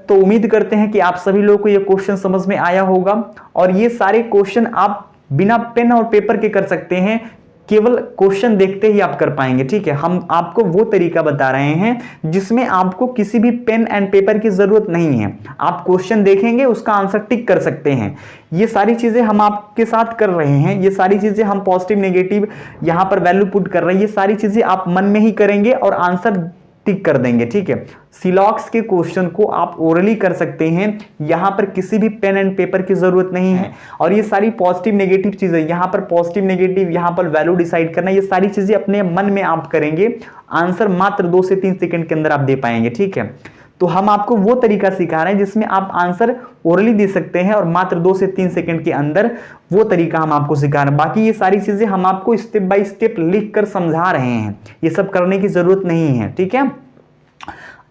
तो उम्मीद करते हैं कि आप सभी लोगों को ये क्वेश्चन समझ में आया होगा और ये सारे क्वेश्चन आप बिना पेन और पेपर के कर सकते हैं, केवल क्वेश्चन देखते ही आप कर पाएंगे। ठीक है, हम आपको वो तरीका बता रहे हैं जिसमें आपको किसी भी पेन एंड पेपर की जरूरत नहीं है। आप क्वेश्चन देखेंगे, उसका आंसर टिक कर सकते हैं। ये सारी चीजें हम आपके साथ कर रहे हैं, ये सारी चीजें हम पॉजिटिव नेगेटिव यहां पर वैल्यू पुट कर रहे हैं, ये सारी चीजें आप मन में ही करेंगे और आंसर टिक कर देंगे। ठीक है, सिलॉक्स के क्वेश्चन को आप ओरली कर सकते हैं, यहां पर किसी भी पेन एंड पेपर की जरूरत नहीं है। और ये सारी पॉजिटिव नेगेटिव चीजें, यहां पर पॉजिटिव नेगेटिव, यहां पर वैल्यू डिसाइड करना, ये सारी चीजें अपने मन में आप करेंगे, आंसर मात्र 2 से 3 सेकंड के अंदर आप दे पाएंगे। ठीक है, तो हम आपको वो तरीका सिखा रहे हैं जिसमें आप आंसर ओरली दे सकते हैं और मात्र 2 से 3 सेकंड के अंदर, वो तरीका हम आपको सिखा रहे हैं। बाकी ये सारी चीजें हम आपको स्टेप बाय स्टेप लिख कर समझा रहे हैं, ये सब करने की जरूरत नहीं है। ठीक है,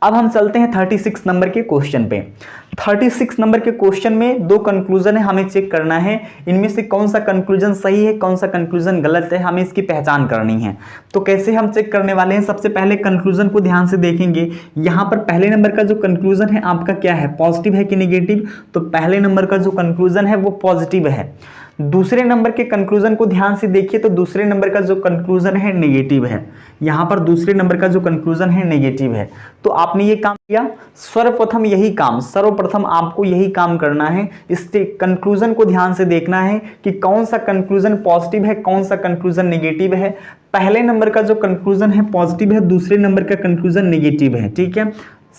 अब हम चलते हैं 36 नंबर के क्वेश्चन पे। 36 नंबर के क्वेश्चन में 2 कंक्लूजन है, हमें चेक करना है इनमें से कौन सा कंक्लूजन सही है कौन सा कंक्लूजन गलत है, हमें इसकी पहचान करनी है। तो कैसे हम चेक करने वाले हैं, सबसे पहले कंक्लूजन को ध्यान से देखेंगे। यहां पर पहले नंबर का जो कंक्लूजन है आपका क्या है, पॉजिटिव है कि नेगेटिव, तो पहले नंबर का जो कंक्लूजन है वो पॉजिटिव है। दूसरे नंबर के कंक्लूजन को ध्यान से देखिए, तो दूसरे नंबर का जो कंक्लूजन है नेगेटिव है। यहां पर दूसरे नंबर का जो कंक्लूजन है नेगेटिव है। तो आपने ये काम किया, सर्वप्रथम आपको यही काम करना है, इस कंक्लूजन को ध्यान से देखना है कि कौन सा कंक्लूजन पॉजिटिव है कौन सा कंक्लूजन नेगेटिव है। पहले नंबर का जो कंक्लूजन है पॉजिटिव है, दूसरे नंबर का कंक्लूजन नेगेटिव है। ठीक है,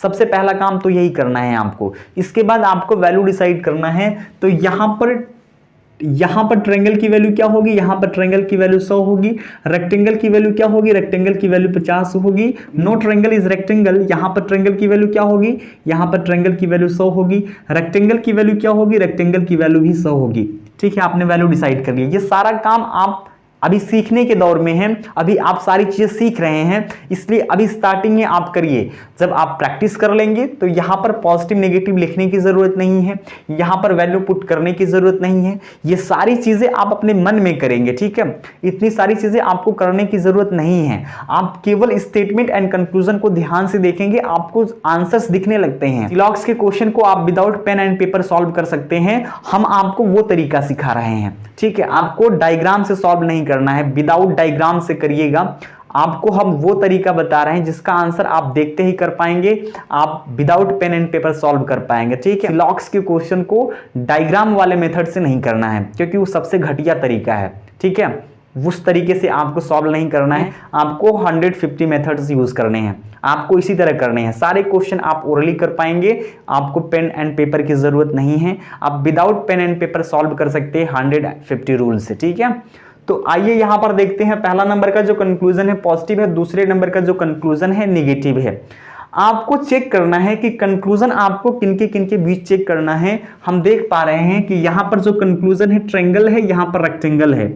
सबसे पहला काम तो यही करना है आपको। इसके बाद आपको वैल्यू डिसाइड करना है। तो यहां पर ट्रायंगल की वैल्यू क्या होगी, यहां पर ट्रायंगल की वैल्यू 100 होगी। रेक्टेंगल की वैल्यू क्या होगी, रेक्टेंगल की वैल्यू 50 होगी। नो ट्रायंगल इज रेक्टेंगल, यहां पर ट्रायंगल की वैल्यू क्या होगी, यहां पर ट्रायंगल की वैल्यू 100 होगी। रेक्टेंगल की वैल्यू क्या होगी, रेक्टेंगल की वैल्यू भी 100 होगी। ठीक है, आपने वैल्यू डिसाइड कर ली। ये सारा काम आप अभी सीखने के दौर में हैं, अभी आप सारी चीजें सीख रहे हैं, इसलिए अभी स्टार्टिंग में आप करिए। जब आप प्रैक्टिस कर लेंगे तो यहाँ पर पॉजिटिव नेगेटिव लिखने की जरूरत नहीं है, यहाँ पर वैल्यू पुट करने की जरूरत नहीं है, ये सारी चीजें आप अपने मन में करेंगे, ठीक है। इतनी सारी चीजें आपको करने की जरूरत नहीं है, आप केवल स्टेटमेंट एंड कंक्लूजन को ध्यान से देखेंगे, आपको आंसर्स दिखने लगते हैं। सिलॉक्स के क्वेश्चन को आप without pen and paper solve कर सकते हैं, हम आपको वो तरीका सिखा रहे हैं, ठीक है। आपको डायग्राम से सॉल्व नहीं करना है, विदाउट डायग्राम से करिएगा। आपको हम वो तरीका बता रहे हैं जिसका आंसर आप देखते ही कर पाएंगे, आप without pen and paper solve कर पाएंगे, ठीक है। सिलॉक्स के क्वेश्चन को डायग्राम वाले मेथड से नहीं करना है, क्योंकि वो सबसे घटिया तरीका है, ठीक है। उस तरीके से आपको सॉल्व नहीं करना है, आपको 150 मेथड्स यूज करने हैं, आपको इसी तरह करने हैं। सारे क्वेश्चन आप ओरली कर पाएंगे, आपको पेन एंड पेपर की जरूरत नहीं है, आप without pen and paper solve कर सकते हैं 150 रूल से, ठीक है। तो आइए यहां पर देखते हैं, पहला नंबर का जो कंक्लूजन है पॉजिटिव है, दूसरे नंबर का जो कंक्लूजन है नेगेटिव है। आपको चेक करना है कि कंक्लूजन आपको किनके किनके बीच चेक करना है। हम देख पा रहे हैं कि यहां पर जो कंक्लूजन है ट्रायंगल है, यहां पर रेक्टेंगल है।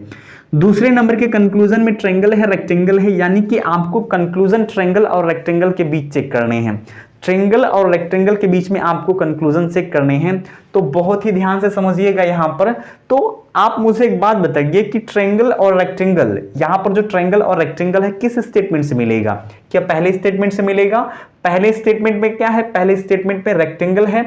दूसरे नंबर के कंक्लूजन में ट्रायंगल है, रेक्टेंगल है, यानी कि आपको कंक्लूजन ट्रायंगल और रेक्टेंगल के बीच चेक करने हैं। ट्रायंगल और रेक्टेंगल के बीच में आपको कंक्लूजन चेक करने हैं, तो बहुत ही ध्यान से समझिएगा यहां पर। तो आप मुझे एक बात बताइए कि ट्रायंगल और रेक्टेंगल, यहां पर जो ट्रायंगल और रेक्टेंगल है किस स्टेटमेंट से मिलेगा? क्या पहले स्टेटमेंट से मिलेगा? पहले स्टेटमेंट में क्या है? पहले स्टेटमेंट में रेक्टेंगल है,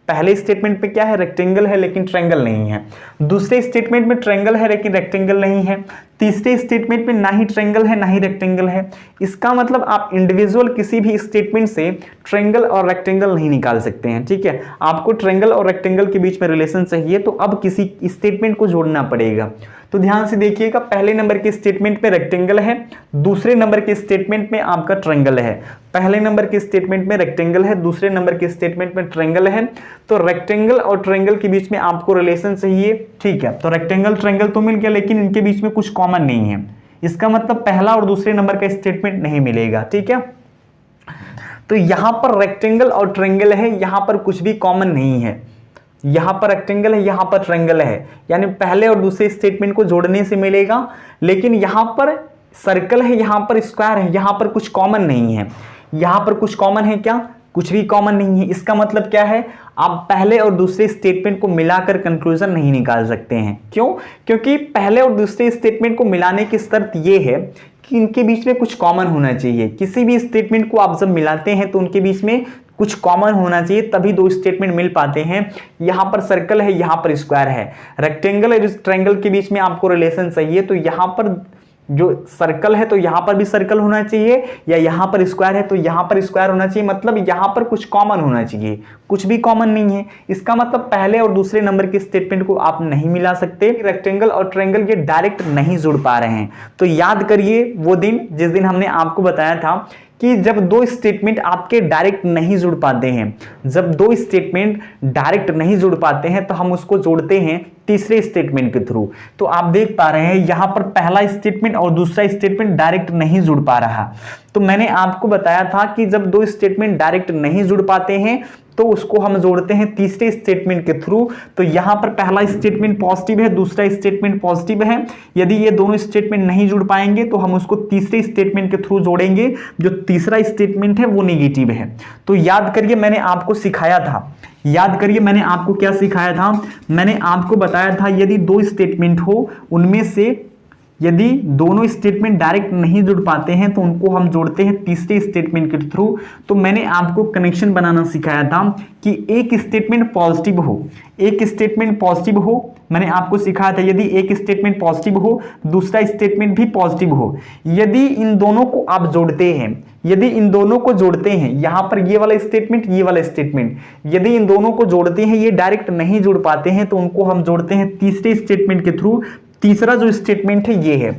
पहले स्टेटमेंट पे क्या है? रेक्टेंगल है लेकिन ट्रायंगल नहीं है। दूसरे स्टेटमेंट में ट्रायंगल है लेकिन रेक्टेंगल नहीं है। तीसरे स्टेटमेंट में ना ही ट्रायंगल है ना ही रेक्टेंगल है। इसका मतलब आप इंडिविजुअल किसी भी स्टेटमेंट से ट्रायंगल और रेक्टेंगल नहीं निकाल सकते हैं, ठीक है। आपको ट्रायंगल और रेक्टेंगल के बीच में रिलेशन चाहिए, तो अब किसी स्टेटमेंट को जोड़ना पड़ेगा। तो ध्यान से देखिएगा, पहले नंबर के स्टेटमेंट में रेक्टेंगल है, दूसरे नंबर के स्टेटमेंट में आपका ट्रायंगल है। पहले नंबर के स्टेटमेंट में रेक्टेंगल है, दूसरे नंबर के स्टेटमेंट में ट्रायंगल है। तो रेक्टेंगल और ट्रायंगल के बीच में आपको रिलेशन चाहिए, ठीक है। तो रेक्टेंगल ट्रायंगल तो मिल गया, लेकिन इनके बीच में कुछ कॉमन नहीं है। इसका मतलब पहला और दूसरे नंबर का स्टेटमेंट नहीं मिलेगा, ठीक है। तो यहां पर रेक्टेंगल और ट्रायंगल है, यहां पर कुछ भी कॉमन नहीं है। यहां पर रेक्टेंगल है, यहां पर ट्रायंगल है, यानी पहले और दूसरे स्टेटमेंट को जोड़ने से मिलेगा। लेकिन यहां पर सर्कल है, यहां पर स्क्वायर है, यहां पर कुछ कॉमन नहीं है। यहां पर कुछ कॉमन है क्या? कुछ भी कॉमन नहीं है। इसका मतलब क्या है? आप पहले और दूसरे स्टेटमेंट को मिलाकर कंक्लूजन नहीं निकाल सकते हैं। क्यों? क्योंकि पहले और दूसरे स्टेटमेंट को मिलाने की शर्त यह है कि इनके बीच में कुछ कॉमन होना चाहिए। किसी भी स्टेटमेंट को आप जब मिलाते हैं तो उनके बीच में कुछ कॉमन होना चाहिए, तभी दो स्टेटमेंट मिल पाते हैं। यहां पर सर्कल है, यहां पर स्क्वायर है। रेक्टेंगल और ट्रायंगल के बीच में आपको रिलेशन चाहिए, तो यहां पर जो सर्कल है तो यहां पर भी सर्कल होना चाहिए, या यहां पर स्क्वायर है तो यहां पर स्क्वायर होना चाहिए। मतलब यहां पर कुछ कॉमन होना चाहिए, कुछ भी कॉमन नहीं है। इसका मतलब पहले और दूसरे नंबर के स्टेटमेंट को आप नहीं मिला सकते। रेक्टेंगल और ट्रायंगल ये डायरेक्ट नहीं जुड़ पा रहे हैं। तो याद करिए वो दिन जिस दिन हमने आपको बताया था कि जब दो स्टेटमेंट आपके डायरेक्ट नहीं जुड़ पाते हैं, जब दो स्टेटमेंट डायरेक्ट नहीं जुड़ पाते हैं तो हम उसको जोड़ते हैं तीसरे स्टेटमेंट के थ्रू। तो आप देख पा रहे हैं यहां पर पहला स्टेटमेंट और दूसरा स्टेटमेंट डायरेक्ट नहीं जुड़ पा रहा। तो मैंने आपको बताया था कि जब दो स्टेटमेंट डायरेक्ट नहीं जुड़ पाते हैं तो उसको हम जोड़ते हैं तीसरे स्टेटमेंट के थ्रू। तो यहां पर पहला स्टेटमेंट पॉजिटिव है, दूसरा स्टेटमेंट पॉजिटिव है। यदि ये दोनों स्टेटमेंट नहीं जुड़ पाएंगे तो हम उसको तीसरे स्टेटमेंट के थ्रू जोड़ेंगे। जो तीसरा स्टेटमेंट है वो नेगेटिव है। तो याद करिए मैंने आपको सिखाया था, याद करिए मैंने आपको क्या सिखाया था। मैंने आपको बताया था यदि दो स्टेटमेंट हो, उनमें से यदि दोनों स्टेटमेंट डायरेक्ट नहीं जुड़ पाते हैं तो उनको हम जोड़ते हैं तीसरे स्टेटमेंट के थ्रू। तो मैंने आपको कनेक्शन बनाना सिखाया था कि एक स्टेटमेंट पॉजिटिव हो, एक स्टेटमेंट पॉजिटिव हो। मैंने आपको सिखाया था यदि एक स्टेटमेंट पॉजिटिव हो, दूसरा स्टेटमेंट भी पॉजिटिव हो। यदि इन दोनों को आप जोड़ते हैं, यदि इन दोनों को जोड़ते हैं, यहां पर ये वाला स्टेटमेंट, ये वाला स्टेटमेंट, यदि इन दोनों को जोड़ते हैं, ये डायरेक्ट नहीं जुड़ पाते हैं तो उनको हम जोड़ते हैं तीसरे स्टेटमेंट के थ्रू। तीसरा जो स्टेटमेंट है ये है,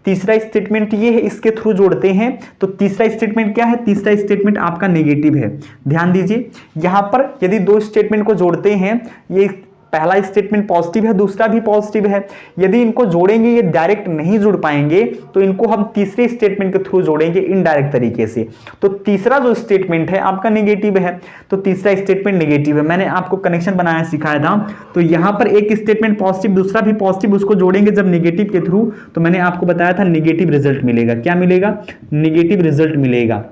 तीसरा स्टेटमेंट ये है, इसके थ्रू जोड़ते हैं। तो तीसरा स्टेटमेंट क्या है? तीसरा स्टेटमेंट आपका नेगेटिव है। ध्यान दीजिए यहां पर यदि दो स्टेटमेंट को जोड़ते हैं, ये पहला स्टेटमेंट पॉजिटिव है, दूसरा भी पॉजिटिव है। यदि इनको जोड़ेंगे, ये डायरेक्ट नहीं जुड़ पाएंगे, तो इनको हम तीसरे स्टेटमेंट के थ्रू जोड़ेंगे इनडायरेक्ट तरीके से। तो तीसरा जो स्टेटमेंट है आपका नेगेटिव है, तो तीसरा स्टेटमेंट नेगेटिव है। मैंने आपको कनेक्शन बनाया सिखाया था। तो यहां पर एक स्टेटमेंट पॉजिटिव, दूसरा भी पॉजिटिव, उसको जोड़ेंगे जब नेगेटिव के थ्रू, तो मैंने आपको बताया था नेगेटिव रिजल्ट मिलेगा। क्या मिलेगा? नेगेटिव रिजल्ट मिलेगा।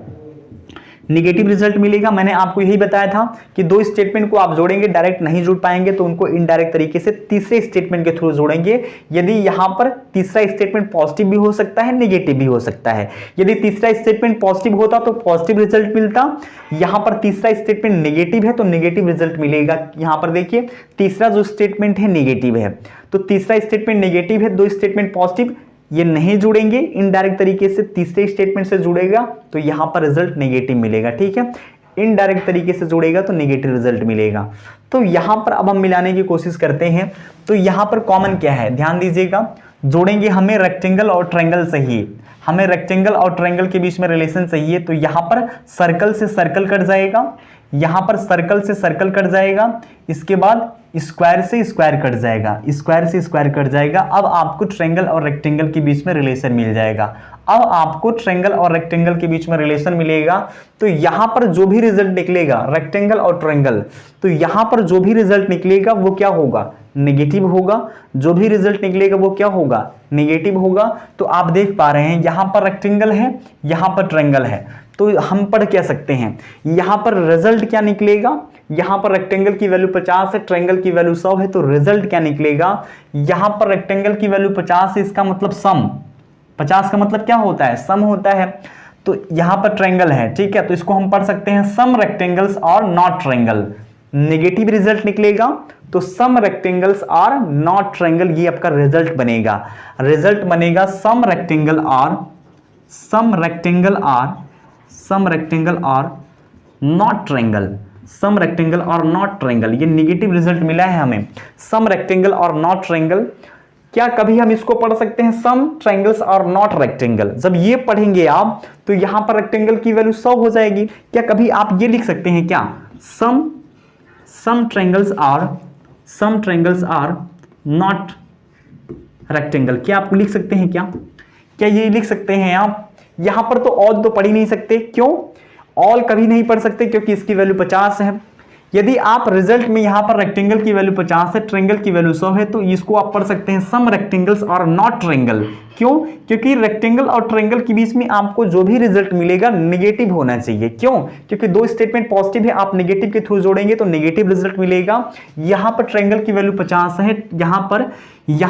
नेगेटिव रिजल्ट मिलेगा। मैंने आपको यही बताया था कि दो स्टेटमेंट को आप जोड़ेंगे, डायरेक्ट नहीं जुड़ पाएंगे, तो उनको इनडायरेक्ट तरीके से तीसरे स्टेटमेंट के थ्रू जोड़ेंगे। यदि यहां पर तीसरा स्टेटमेंट पॉजिटिव भी हो सकता है, नेगेटिव भी हो सकता है। यदि तीसरा स्टेटमेंट पॉजिटिव होता तो पॉजिटिव रिजल्ट मिलता, यहां पर तीसरा स्टेटमेंट नेगेटिव है तो नेगेटिव रिजल्ट मिलेगा। यहां पर देखिए तीसरा जो स्टेटमेंट है नेगेटिव है, तो तीसरा स्टेटमेंट नेगेटिव है, दो स्टेटमेंट पॉजिटिव, ये नहीं जुड़ेंगे, इनडायरेक्ट तरीके से तीसरे स्टेटमेंट से जुड़ेगा तो यहां पर रिजल्ट नेगेटिव मिलेगा। ठीक है, इनडायरेक्ट तरीके से जुड़ेगा तो नेगेटिव रिजल्ट मिलेगा। तो यहां पर अब हम मिलाने की कोशिश करते हैं। तो यहां पर कॉमन क्या है, ध्यान दीजिएगा। जोड़ेंगे, हमें रेक्टेंगल और ट्रायंगल चाहिए, हमें रेक्टेंगल और ट्रायंगल के बीच में रिलेशन चाहिए। तो यहां पर सर्कल से सर्कल कट जाएगा, यहां पर सर्कल से सर्कल कट जाएगा, इसके बाद स्क्वायर से स्क्वायर कट जाएगा, स्क्वायर से स्क्वायर कट जाएगा। अब आपको ट्रायंगल और रेक्टेंगल के बीच में रिलेशन मिल जाएगा। अब आपको ट्रायंगल और रेक्टेंगल के बीच में रिलेशन मिलेगा, तो यहां पर जो भी रिजल्ट निकलेगा, रेक्टेंगल और ट्रायंगल, तो यहां पर जो भी रिजल्ट निकलेगा वो क्या होगा? नेगेटिव होगा। जो भी रिजल्ट निकलेगा वो क्या होगा? नेगेटिव होगा। तो आप देख पा रहे हैं यहां पर रेक्टेंगल है, यहां पर ट्रायंगल है, तो हम पढ़ क्या सकते हैं, यहां पर रिजल्ट क्या निकलेगा? यहां पर रेक्टेंगल की वैल्यू 50 है, ट्रायंगल की वैल्यू 100 है, तो रिजल्ट क्या निकलेगा? यहां पर रेक्टेंगल की वैल्यू 50 है, इसका मतलब सम, 50 का मतलब क्या होता है? सम होता है। तो यहां पर ट्रायंगल है, ठीक है, तो इसको हम पढ़ सकते हैं सम रेक्टेंगल्स और नॉट ट्रायंगल। नेगेटिव रिजल्ट निकलेगा तो सम रेक्टेंगल्स और नॉट ट्रायंगल, ये आपका रिजल्ट बनेगा। रिजल्ट बनेगा सम रेक्टेंगल और सम रेक्टेंगल और नॉट ट्रायंगल, सम रेक्टेंगल और नॉट ट्रायंगल। ये नेगेटिव रिजल्ट मिला है हमें, सम रेक्टेंगल और नॉट ट्रायंगल। क्या कभी हम इसको पढ़ सकते हैं सम ट्रायंगल्स और नॉट रेक्टेंगल? जब ये पढ़ेंगे आप तो यहां पर रेक्टेंगल की वैल्यू 100 हो जाएगी। क्या कभी आप ये लिख सकते हैं क्या, सम ट्रायंगल्स आर नॉट रेक्टेंगल? क्या आप लिख सकते हैं? क्या ये लिख सकते हैं आप? यहां पर तो ऑल तो पढ़ ही नहीं सकते। क्यों ऑल कभी नहीं पढ़ सकते? क्योंकि इसकी वैल्यू 50 है। यदि आप रिजल्ट में यहां पर रेक्टेंगल की वैल्यू 50 है, ट्रायंगल की वैल्यू 100 है, तो इसको आप पढ़ सकते हैं सम रेक्टेंगल्स और नॉट ट्रायंगल। क्यों? क्योंकि रेक्टेंगल और ट्रायंगल के बीच में आपको जो भी रिजल्ट मिलेगा नेगेटिव होना चाहिए। क्यों? क्योंकि दो स्टेटमेंट पॉजिटिव है, आप नेगेटिव के थ्रू जोड़ेंगे तो नेगेटिव रिजल्ट मिलेगा। यहां पर ट्रायंगल की वैल्यू 50 है, यहां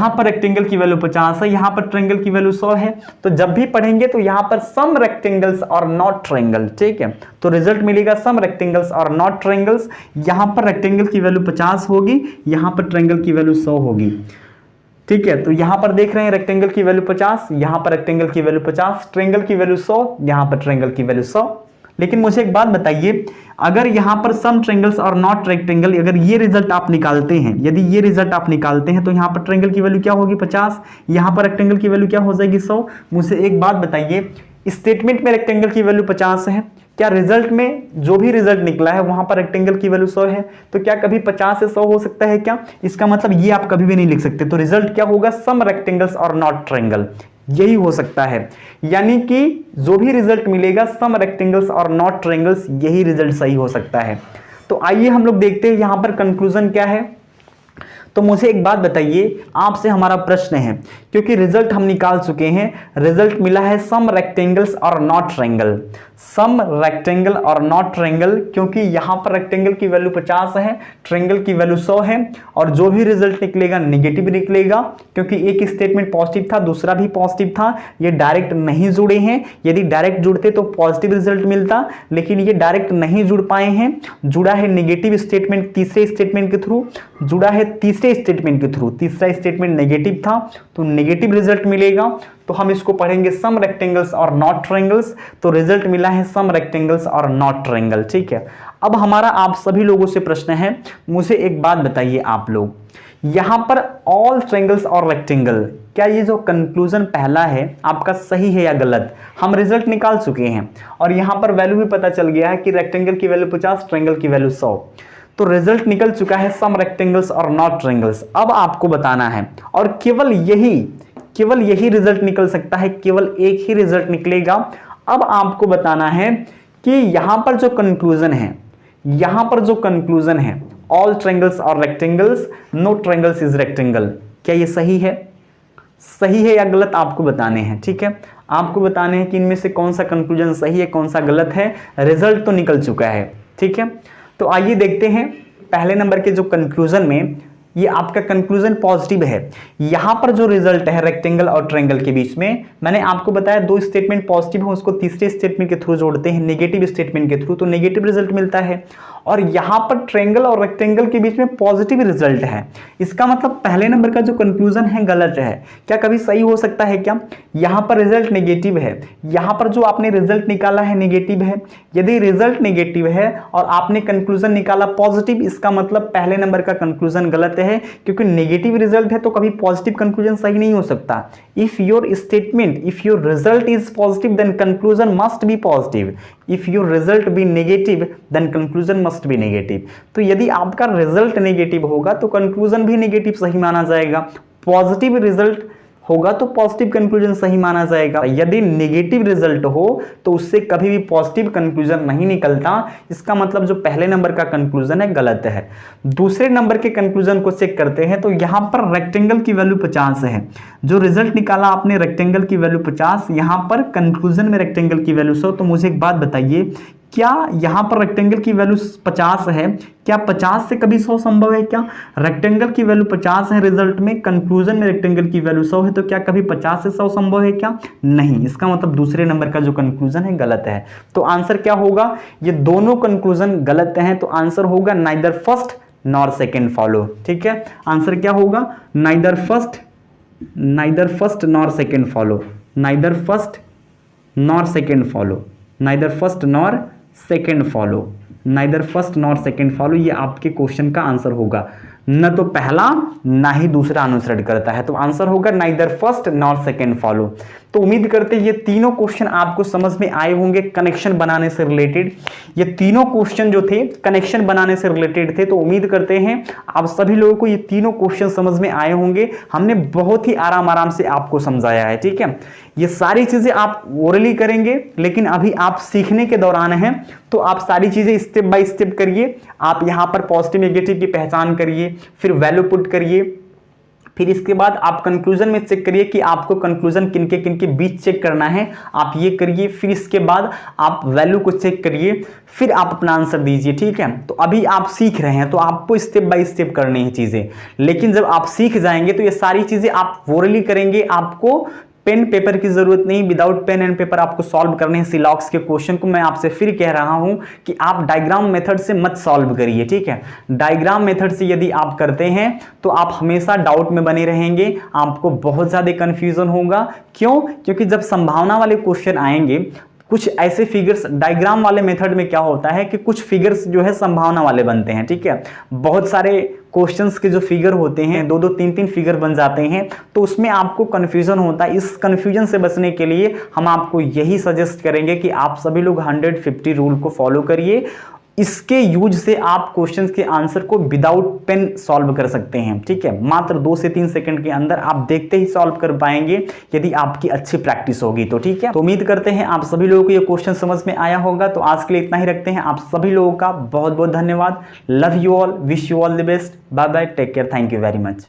पर रेक्टेंगल की वैल्यू 50 है, यहां पर ट्रायंगल की वैल्यू 100 है। तो जब भी पढ़ेंगे तो यहां पर सम रेक्टेंगल्स और नॉट ट्रायंगल, ठीक है, तो रिजल्ट मिलेगा सम रेक्टेंगल्स और नॉट ट्रायंगल्स। यहां पर रेक्टेंगल की वैल्यू 50 होगी, यहां पर ट्रायंगल की वैल्यू 100 होगी। ठीक है, तो यहां पर देख रहे हैं रेक्टेंगल की वैल्यू 50, यहां पर रेक्टेंगल की वैल्यू 50, ट्रायंगल की वैल्यू 100, यहां पर ट्रायंगल की वैल्यू 100। लेकिन मुझे एक बात बताइए, अगर यहां पर सम ट्रायंगल्स और नॉट रेक्टेंगल, अगर ये रिजल्ट आप निकालते हैं, यदि ये रिजल्ट आप निकालते हैं, तो यहां पर ट्रायंगल की वैल्यू क्या होगी? 50, यहां पर रेक्टेंगल की वैल्यू क्या हो जाएगी? 100। मुझे एक बात बताइए, स्टेटमेंट में रेक्टेंगल की वैल्यू 50 है, क्या रिजल्ट में जो भी रिजल्ट निकला है वहां पर रेक्टेंगल की वैल्यू 100 है? तो क्या कभी 50 से 100 हो सकता है क्या? इसका मतलब ये आप कभी भी नहीं लिख सकते। तो रिजल्ट क्या होगा? सम रेक्टेंगल्स और नॉट ट्रायंगल, यही हो सकता है। यानी कि जो भी रिजल्ट मिलेगा सम रेक्टेंगल्स और नॉट ट्रायंगल्स, यही रिजल्ट सही हो सकता है। तो आइए हम लोग देखते हैं यहां पर कंक्लूजन क्या है। तो मुझे एक बात बताइए, आपसे हमारा प्रश्न है, क्योंकि रिजल्ट हम निकाल चुके हैं, रिजल्ट मिला है सम रेक्टेंगल्स और नॉट ट्रायंगल, सम रेक्टेंगल और नॉट ट्रायंगल, क्योंकि यहां पर रेक्टेंगल की वैल्यू 50 है, ट्रायंगल की वैल्यू 100 है, और जो भी रिजल्ट निकलेगा नेगेटिव निकलेगा, क्योंकि एक स्टेटमेंट पॉजिटिव था, दूसरा भी पॉजिटिव था। ये डायरेक्ट नहीं जुड़े हैं, यदि डायरेक्ट जुड़ते तो पॉजिटिव रिजल्ट मिलता, लेकिन ये डायरेक्ट नहीं जुड़ पाए हैं। जुड़ा है नेगेटिव स्टेटमेंट तीसरे स्टेटमेंट के थ्रू, जुड़ा है तीसरे स्टेटमेंट के थ्रू, तीसरा स्टेटमेंट नेगेटिव था तो नेगेटिव रिजल्ट मिलेगा। तो हम इसको पढ़ेंगे सम रेक्टेंगल्स और नॉट ट्रायंगल्स। तो रिजल्ट मिला है सम रेक्टेंगल्स और नॉट ट्रायंगल। ठीक है, अब हमारा आप सभी लोगों से प्रश्न है, मुझे एक बात बताइए आप लोग, यहां पर ऑल ट्रायंगल्स और रेक्टेंगल, क्या ये जो कंक्लूजन पहला है आपका सही है या गलत? हम रिजल्ट निकाल चुके हैं और यहां पर वैल्यू भी पता चल गया है कि रेक्टेंगल की वैल्यू 50, ट्रायंगल की वैल्यू 100। तो रिजल्ट निकल चुका है सम रेक्टेंगल्स और नॉट ट्रायंगल्स। अब आपको बताना है, और केवल यही रिजल्ट निकल सकता है, केवल एक ही रिजल्ट निकलेगा। अब आपको बताना है कि यहां पर जो कंक्लूजन है ऑल ट्रायंगल्स और rectangles, no triangles is rectangle, क्या ये सही है या गलत आपको बताने हैं। ठीक है, आपको बताने हैं कि इनमें से कौन सा कंक्लूजन सही है, कौन सा गलत है। रिजल्ट तो निकल चुका है। ठीक है, तो आइए देखते हैं पहले नंबर के जो कंक्लूजन में, ये आपका कंक्लूजन पॉजिटिव है। यहां पर जो रिजल्ट है रेक्टेंगल और ट्रायंगल के बीच में, मैंने आपको बताया दो स्टेटमेंट पॉजिटिव है, उसको तीसरे स्टेटमेंट के थ्रू जोड़ते हैं नेगेटिव स्टेटमेंट के थ्रू, तो नेगेटिव रिजल्ट मिलता है। और यहां पर ट्रायंगल और रेक्टेंगल के बीच में पॉजिटिव रिजल्ट है। इसका मतलब पहले नंबर का जो कंक्लूजन है गलत है। क्या कभी सही हो सकता है क्या? यहां पर रिजल्ट नेगेटिव है, यहां पर जो आपने रिजल्ट निकाला है नेगेटिव है। यदि रिजल्ट नेगेटिव है और आपने कंक्लूजन निकाला पॉजिटिव, इसका मतलब पहले नंबर का कंक्लूजन गलत है, क्योंकि नेगेटिव रिजल्ट है तो कभी पॉजिटिव कंक्लूजन सही नहीं हो सकता। If your result is positive then conclusion must be positive, if your result be negative then conclusion must be negative. तो यदि आपका रिजल्ट नेगेटिव होगा तो कंक्लूजन भी नेगेटिव सही माना जाएगा, पॉजिटिव रिजल्ट होगा तो पॉजिटिव कंक्लूजन सही माना जाएगा। यदि नेगेटिव रिजल्ट हो तो उससे कभी भी पॉजिटिव कंक्लूजन नहीं निकलता। इसका मतलब जो पहले नंबर का कंक्लूजन है गलत है। दूसरे नंबर के कंक्लूजन को चेक करते हैं, तो यहां पर रेक्टेंगल की वैल्यू 50 है। जो रिजल्ट निकाला आपने रेक्टेंगल की वैल्यू 50, यहां पर कंक्लूजन में रेक्टेंगल की वैल्यू 100। तो मुझे एक बात बताइए, क्या यहां पर रेक्टेंगल की वैल्यू 50 है, क्या 50 से कभी 100 संभव है क्या? रेक्टेंगल की वैल्यू 50 है रिजल्ट में, कंक्लूजन में रेक्टेंगल की वैल्यू 100 है, तो क्या कभी 50 से 100 संभव है क्या? नहीं। इसका मतलब दूसरे नंबर का जो कंक्लूजन है गलत है। तो आंसर क्या होगा? ये दोनों कंक्लूजन गलत हैं, तो आंसर होगा neither first nor second follow. ठीक है, आंसर क्या होगा? Neither first nor second follow, neither first nor second follow, neither first nor second follow, neither first nor second follow, ये आपके क्वेश्चन का आंसर होगा। न तो पहला ना ही दूसरा अनुसरण करता है, तो आंसर होगा neither first nor second follow. तो उम्मीद करते हैं ये तीनों क्वेश्चन आपको समझ में आए होंगे कनेक्शन बनाने से रिलेटेड। ये तीनों क्वेश्चन जो थे कनेक्शन बनाने से रिलेटेड थे, तो उम्मीद करते हैं आप सभी लोगों को ये तीनों क्वेश्चन समझ में आए होंगे। हमने बहुत ही आराम से आपको समझाया है। ठीक है, ये सारी चीजें आप ओरली करेंगे, लेकिन अभी आप सीखने के दौरान हैं, तो आप सारी चीजें स्टेप बाय स्टेप करिए। आप यहां पर पॉजिटिव नेगेटिव की पहचान करिए, फिर वैल्यू पुट करिए, फिर इसके बाद आप कंक्लूजन में चेक करिए कि आपको कंक्लूजन किनके किनके बीच चेक करना है, आप ये करिए। फिर इसके बाद आप वैल्यू को चेक करिए, फिर आप अपना आंसर दीजिए। ठीक है, तो अभी आप सीख रहे हैं, तो आपको स्टेप बाय स्टेप करनी है चीजें, लेकिन जब आप सीख जाएंगे तो ये सारी चीजें आप ओरली करेंगे। आपको पेन पेपर की जरूरत नहीं, विदाउट पेन एंड पेपर आपको सॉल्व करने हैं सिलॉक्स के क्वेश्चन को। मैं आपसे फिर कह रहा हूं कि आप डायग्राम मेथड से मत सॉल्व करिए। ठीक है, डायग्राम मेथड से यदि आप करते हैं तो आप हमेशा डाउट में बने रहेंगे, आपको बहुत ज्यादा कंफ्यूजन होगा। क्यों? क्योंकि जब संभावना वाले क्वेश्चन आएंगे, कुछ ऐसे फिगर्स डायग्राम वाले मेथड में क्या होता है कि कुछ फिगर्स जो है संभावना वाले बनते हैं। ठीक है, बहुत सारे क्वेश्चंस के जो फिगर होते हैं 2-2, 3-3 फिगर बन जाते हैं, तो उसमें आपको कंफ्यूजन होता है। इस कंफ्यूजन से बचने के लिए हम आपको यही सजेस्ट करेंगे कि आप सभी लोग 150 रूल को फॉलो करिए। इसके यूज से आप क्वेश्चंस के आंसर को विदाउट पेन सॉल्व कर सकते हैं। ठीक है, मात्र 2 से 3 सेकंड के अंदर आप देखते ही सॉल्व कर पाएंगे यदि आपकी अच्छी प्रैक्टिस होगी तो। ठीक है, तो उम्मीद करते हैं आप सभी लोगों को ये क्वेश्चन समझ में आया होगा। तो आज के लिए इतना ही रखते हैं। आप सभी लोगों का बहुत बहुत धन्यवाद। Love you all, wish you all the best, bye bye, take care, thank you very much.